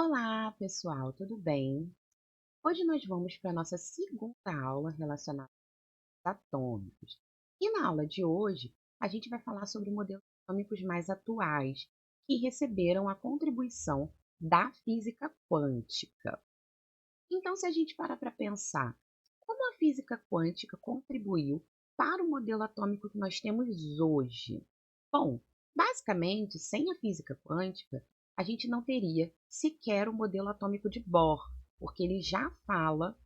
Olá, pessoal, tudo bem? Hoje nós vamos para a nossa segunda aula relacionada aos atômicos. E na aula de hoje, a gente vai falar sobre modelos atômicos mais atuais, que receberam a contribuição da física quântica. Então, se a gente parar para pensar, como a física quântica contribuiu para o modelo atômico que nós temos hoje? Bom, basicamente, sem a física quântica, a gente não teria sequer o modelo atômico de Bohr, porque ele já fala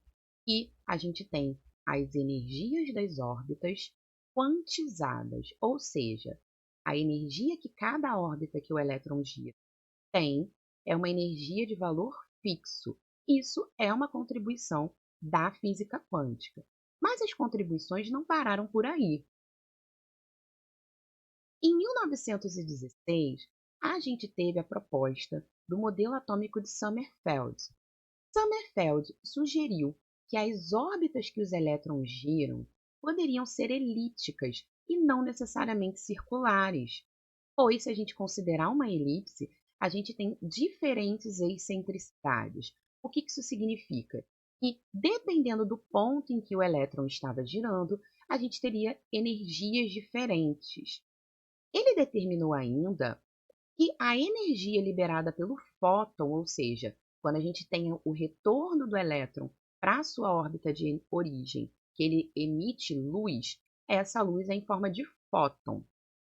que a gente tem as energias das órbitas quantizadas, ou seja, a energia que cada órbita que o elétron gira tem é uma energia de valor fixo. Isso é uma contribuição da física quântica. Mas as contribuições não pararam por aí. Em 1916, a gente teve a proposta do modelo atômico de Sommerfeld. Sommerfeld sugeriu que as órbitas que os elétrons giram poderiam ser elípticas e não necessariamente circulares. Pois, se a gente considerar uma elipse, a gente tem diferentes excentricidades. O que isso significa? Que, dependendo do ponto em que o elétron estava girando, a gente teria energias diferentes. Ele determinou ainda que a energia liberada pelo fóton, ou seja, quando a gente tem o retorno do elétron para a sua órbita de origem, que ele emite luz, essa luz é em forma de fóton.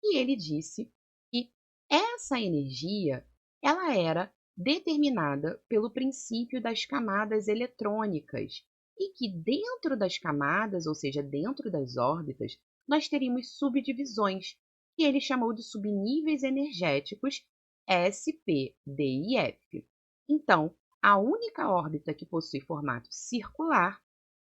E ele disse que essa energia ela era determinada pelo princípio das camadas eletrônicas e que dentro das camadas, ou seja, dentro das órbitas, nós teríamos subdivisões, que ele chamou de subníveis energéticos S, P, D e F. Então, a única órbita que possui formato circular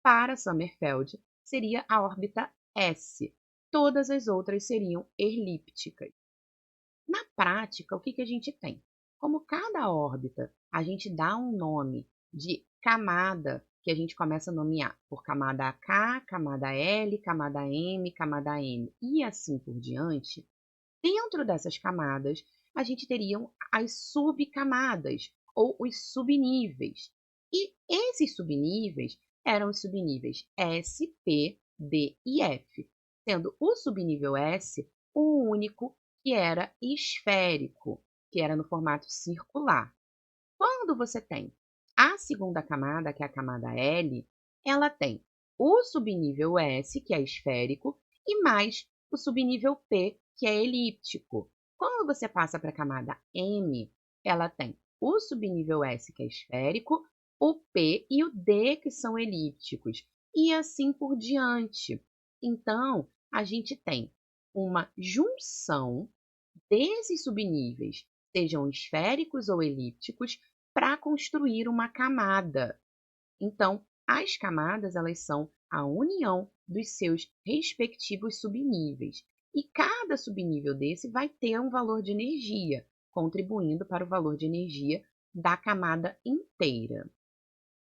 para Sommerfeld seria a órbita S. Todas as outras seriam elípticas. Na prática, o que a gente tem? Como cada órbita a gente dá um nome de camada, que a gente começa a nomear por camada K, camada L, camada M, camada N e assim por diante, dentro dessas camadas a gente teriam as subcamadas ou os subníveis. E esses subníveis eram os subníveis S, P, D e F, sendo o subnível S o único que era esférico, que era no formato circular. Quando você tem a segunda camada, que é a camada L, ela tem o subnível S, que é esférico, e mais o subnível P, que é elíptico. Quando você passa para a camada M, ela tem o subnível S, que é esférico, o P e o D, que são elípticos, e assim por diante. Então, a gente tem uma junção desses subníveis, sejam esféricos ou elípticos, para construir uma camada. Então, as camadas elas são a união dos seus respectivos subníveis. E cada subnível desse vai ter um valor de energia, contribuindo para o valor de energia da camada inteira.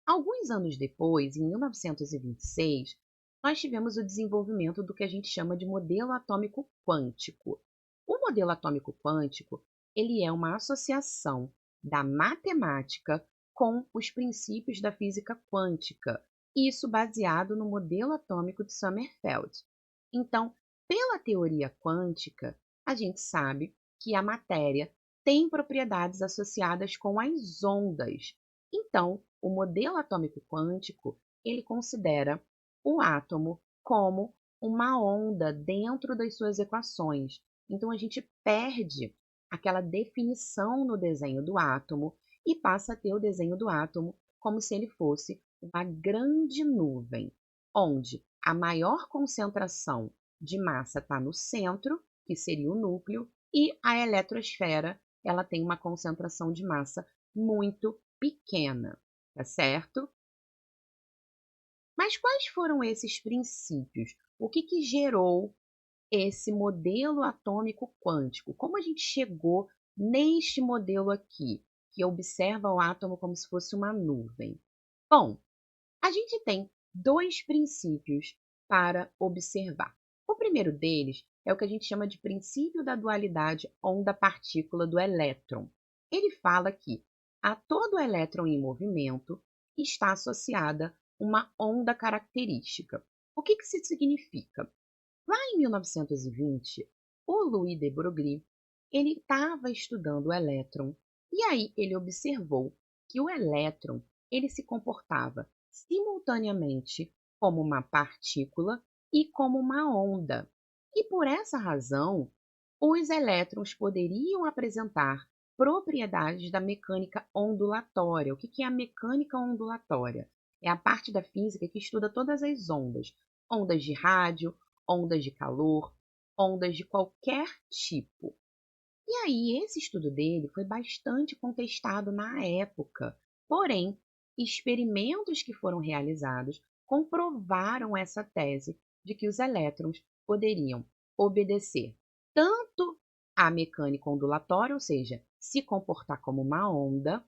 Alguns anos depois, em 1926, nós tivemos o desenvolvimento do que a gente chama de modelo atômico quântico. O modelo atômico quântico, ele é uma associação da matemática com os princípios da física quântica, isso baseado no modelo atômico de Sommerfeld. Então, pela teoria quântica, a gente sabe que a matéria tem propriedades associadas com as ondas. Então, o modelo atômico quântico, ele considera o átomo como uma onda dentro das suas equações. Então, a gente perde aquela definição no desenho do átomo e passa a ter o desenho do átomo como se ele fosse uma grande nuvem, onde a maior concentração de massa está no centro, que seria o núcleo, e a eletrosfera ela tem uma concentração de massa muito pequena, tá certo? Mas quais foram esses princípios? O que gerou esse modelo atômico quântico? Como a gente chegou neste modelo aqui, que observa o átomo como se fosse uma nuvem? Bom, a gente tem dois princípios para observar. O primeiro deles é o que a gente chama de princípio da dualidade onda-partícula do elétron. Ele fala que a todo elétron em movimento está associada uma onda característica. O que isso significa? Lá em 1920, o Louis de Broglie, ele estava estudando o elétron e aí ele observou que o elétron ele se comportava simultaneamente como uma partícula e como uma onda. E por essa razão, os elétrons poderiam apresentar propriedades da mecânica ondulatória. O que é a mecânica ondulatória? É a parte da física que estuda todas as ondas. Ondas de rádio, ondas de calor, ondas de qualquer tipo. E aí, esse estudo dele foi bastante contestado na época. Porém, experimentos que foram realizados comprovaram essa tese de que os elétrons poderiam obedecer tanto à mecânica ondulatória, ou seja, se comportar como uma onda,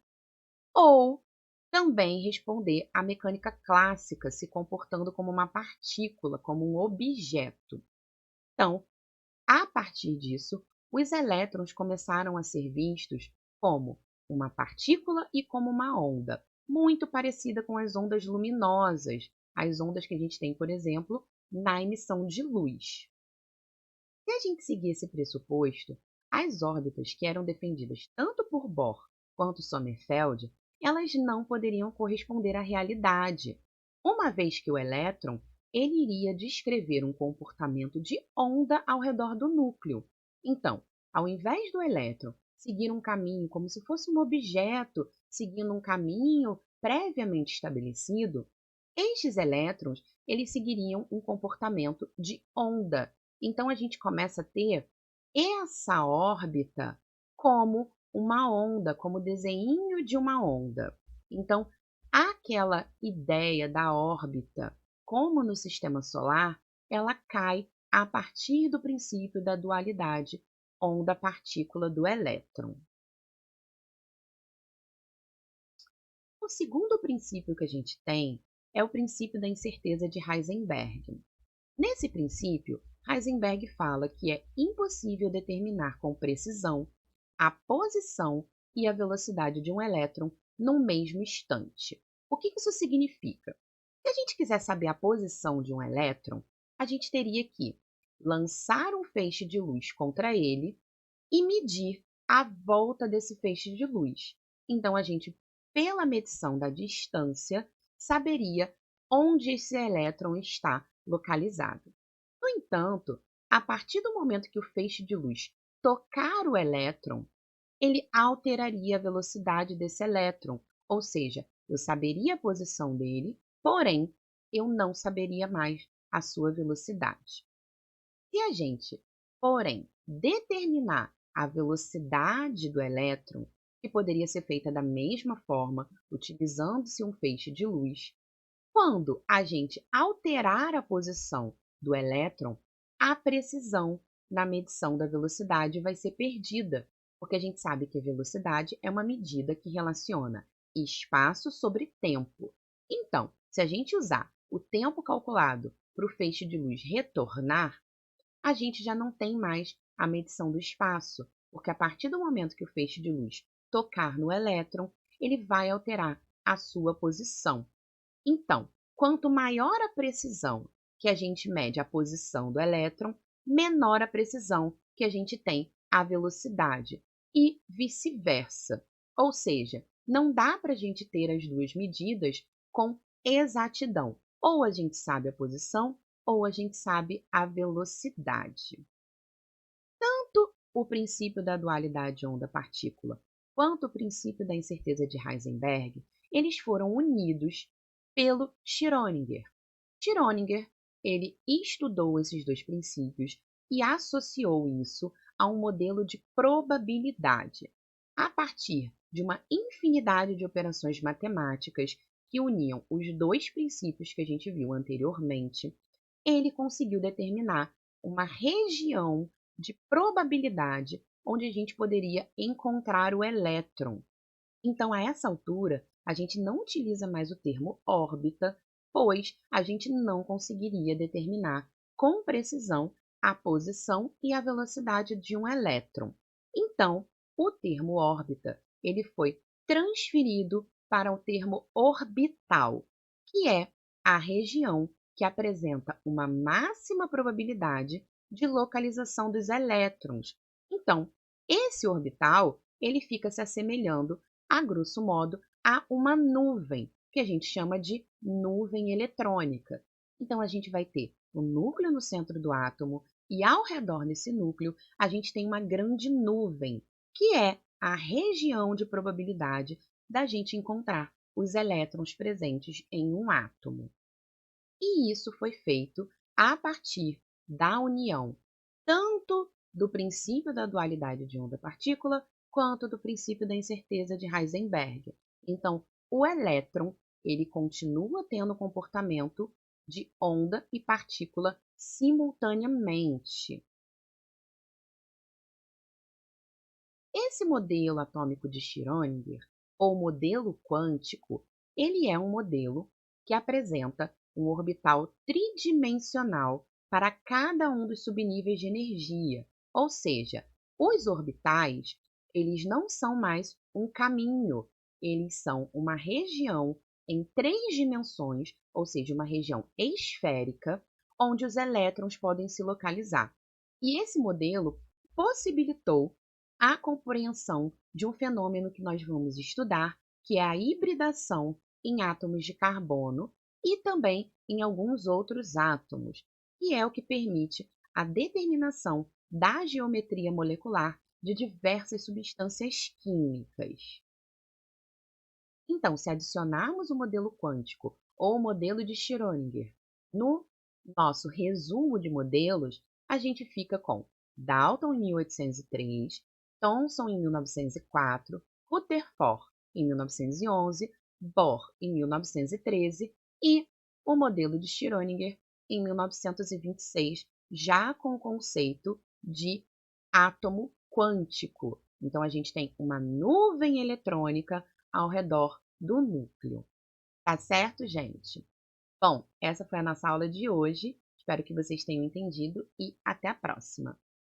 ou também responder à mecânica clássica, se comportando como uma partícula, como um objeto. Então, a partir disso, os elétrons começaram a ser vistos como uma partícula e como uma onda, muito parecida com as ondas luminosas, as ondas que a gente tem, por exemplo, na emissão de luz. Se a gente seguir esse pressuposto, as órbitas que eram defendidas tanto por Bohr quanto Sommerfeld, elas não poderiam corresponder à realidade, uma vez que o elétron ele iria descrever um comportamento de onda ao redor do núcleo. Então, ao invés do elétron seguir um caminho como se fosse um objeto seguindo um caminho previamente estabelecido, estes elétrons eles seguiriam um comportamento de onda. Então, a gente começa a ter essa órbita como uma onda, como o desenho de uma onda. Então, aquela ideia da órbita, como no sistema solar, ela cai a partir do princípio da dualidade onda-partícula do elétron. O segundo princípio que a gente tem é o princípio da incerteza de Heisenberg. Nesse princípio, Heisenberg fala que é impossível determinar com precisão a posição e a velocidade de um elétron no mesmo instante. O que isso significa? Se a gente quiser saber a posição de um elétron, a gente teria que lançar um feixe de luz contra ele e medir a volta desse feixe de luz. Então, a gente, pela medição da distância, saberia onde esse elétron está localizado. No entanto, a partir do momento que o feixe de luz tocar o elétron, ele alteraria a velocidade desse elétron, ou seja, eu saberia a posição dele, porém, eu não saberia mais a sua velocidade. Se a gente, porém, determinar a velocidade do elétron, que poderia ser feita da mesma forma, utilizando-se um feixe de luz, quando a gente alterar a posição do elétron, a precisão na medição da velocidade vai ser perdida, porque a gente sabe que a velocidade é uma medida que relaciona espaço sobre tempo. Então, se a gente usar o tempo calculado para o feixe de luz retornar, a gente já não tem mais a medição do espaço, porque a partir do momento que o feixe de luz tocar no elétron, ele vai alterar a sua posição. Então, quanto maior a precisão que a gente mede a posição do elétron, menor a precisão que a gente tem a velocidade, e vice-versa. Ou seja, não dá para a gente ter as duas medidas com exatidão. Ou a gente sabe a posição, ou a gente sabe a velocidade. Tanto o princípio da dualidade onda-partícula quanto o princípio da incerteza de Heisenberg, eles foram unidos pelo Schrödinger. Schrödinger, ele estudou esses dois princípios e associou isso a um modelo de probabilidade, a partir de uma infinidade de operações matemáticas que uniam os dois princípios que a gente viu anteriormente. Ele conseguiu determinar uma região de probabilidade onde a gente poderia encontrar o elétron. Então, a essa altura, a gente não utiliza mais o termo órbita, pois a gente não conseguiria determinar com precisão a posição e a velocidade de um elétron. Então, o termo órbita ele foi transferido para o termo orbital, que é a região que apresenta uma máxima probabilidade de localização dos elétrons. Então, esse orbital, ele fica se assemelhando, a grosso modo, a uma nuvem, que a gente chama de nuvem eletrônica. Então, a gente vai ter o núcleo no centro do átomo e ao redor desse núcleo a gente tem uma grande nuvem, que é a região de probabilidade da gente encontrar os elétrons presentes em um átomo. E isso foi feito a partir da união tanto do princípio da dualidade de onda-partícula quanto do princípio da incerteza de Heisenberg. Então, o elétron, ele continua tendo comportamento de onda e partícula simultaneamente. Esse modelo atômico de Schrödinger, ou modelo quântico, ele é um modelo que apresenta um orbital tridimensional para cada um dos subníveis de energia, ou seja, os orbitais, eles não são mais um caminho, eles são uma região em 3 dimensões, ou seja, uma região esférica, onde os elétrons podem se localizar. E esse modelo possibilitou a compreensão de um fenômeno que nós vamos estudar, que é a hibridação em átomos de carbono e também em alguns outros átomos, que é o que permite a determinação da geometria molecular de diversas substâncias químicas. Então, se adicionarmos o modelo quântico ou o modelo de Schrödinger no nosso resumo de modelos, a gente fica com Dalton em 1803, Thomson em 1904, Rutherford em 1911, Bohr em 1913 e o modelo de Schrödinger em 1926, já com o conceito de átomo quântico. Então, a gente tem uma nuvem eletrônica ao redor do núcleo. Tá certo, gente? Bom, essa foi a nossa aula de hoje. Espero que vocês tenham entendido e até a próxima!